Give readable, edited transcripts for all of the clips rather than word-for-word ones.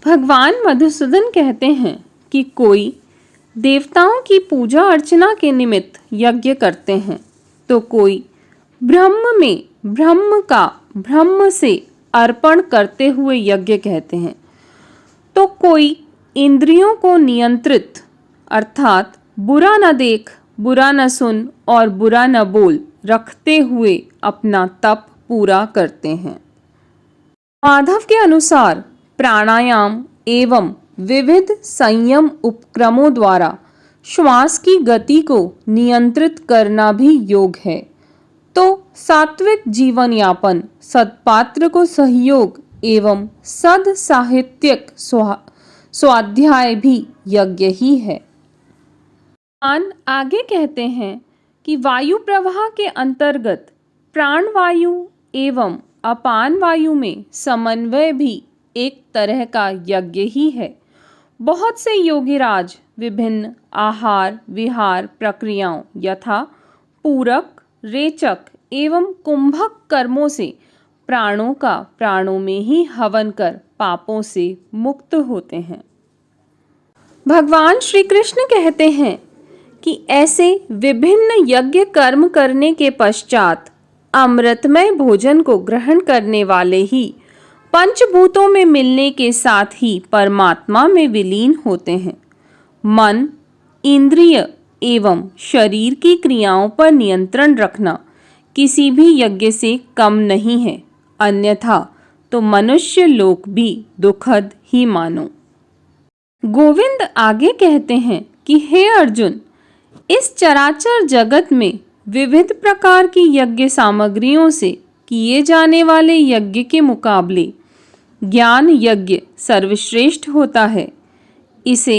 भगवान मधुसूदन कहते हैं कि कोई देवताओं की पूजा अर्चना के निमित्त यज्ञ करते हैं, तो कोई ब्रह्म का ब्रह्म से अर्पण करते हुए यज्ञ कहते हैं, तो कोई इंद्रियों को नियंत्रित अर्थात बुरा न देख, बुरा न सुन और बुरा न बोल रखते हुए अपना तप पूरा करते हैं। माधव के अनुसार प्राणायाम एवं विविध संयम उपक्रमों द्वारा श्वास की गति को नियंत्रित करना भी योग है। तो सात्विक जीवन यापन, सत्पात्र को सहयोग एवं सद साहित्यिक स्वाध्याय भी यज्ञ ही है। आगे कहते हैं कि वायु प्रवाह के अंतर्गत प्राण वायु एवं अपान वायु में समन्वय भी एक तरह का यज्ञ ही है। बहुत से योगीराज विभिन्न आहार विहार प्रक्रियाओं यथा पूरक, रेचक एवं कुंभक कर्मों से प्राणों का प्राणों में ही हवन कर पापों से मुक्त होते हैं। भगवान श्री कृष्ण कहते हैं कि ऐसे विभिन्न यज्ञ कर्म करने के पश्चात अमृतमय भोजन को ग्रहण करने वाले ही पंचभूतों में मिलने के साथ ही परमात्मा में विलीन होते हैं। मन, इंद्रिय एवं शरीर की क्रियाओं पर नियंत्रण रखना किसी भी यज्ञ से कम नहीं है, अन्यथा तो मनुष्य लोक भी दुखद ही मानो। गोविंद आगे कहते हैं कि हे अर्जुन, इस चराचर जगत में विविध प्रकार की यज्ञ सामग्रियों से किए जाने वाले यज्ञ के मुकाबले ज्ञान यज्ञ सर्वश्रेष्ठ होता है। इसे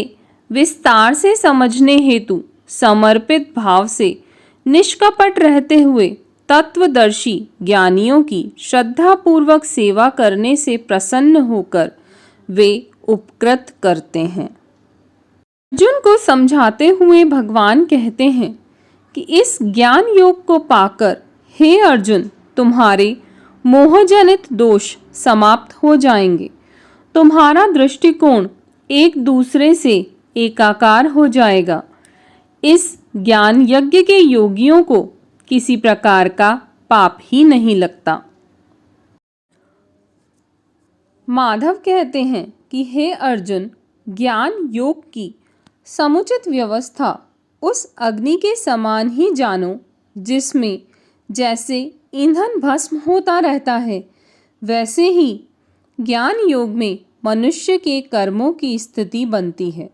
विस्तार से समझने हेतु समर्पित भाव से निष्कपट रहते हुए तत्वदर्शी ज्ञानियों की श्रद्धापूर्वक सेवा करने से प्रसन्न होकर वे उपकृत करते हैं। अर्जुन को समझाते हुए भगवान कहते हैं कि इस ज्ञान योग को पाकर हे अर्जुन, तुम्हारे मोहजनित दोष समाप्त हो जाएंगे, तुम्हारा दृष्टिकोण एक दूसरे से एकाकार हो जाएगा। इस ज्ञान यज्ञ के योगियों को किसी प्रकार का पाप ही नहीं लगता। माधव कहते हैं कि हे अर्जुन, ज्ञान योग की समुचित व्यवस्था उस अग्नि के समान ही जानो जिसमें जैसे ईंधन भस्म होता रहता है, वैसे ही ज्ञान योग में मनुष्य के कर्मों की स्थिति बनती है।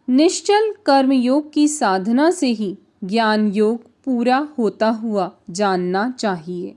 निश्चल कर्म योग की साधना से ही ज्ञान योग पूरा होता हुआ जानना चाहिए।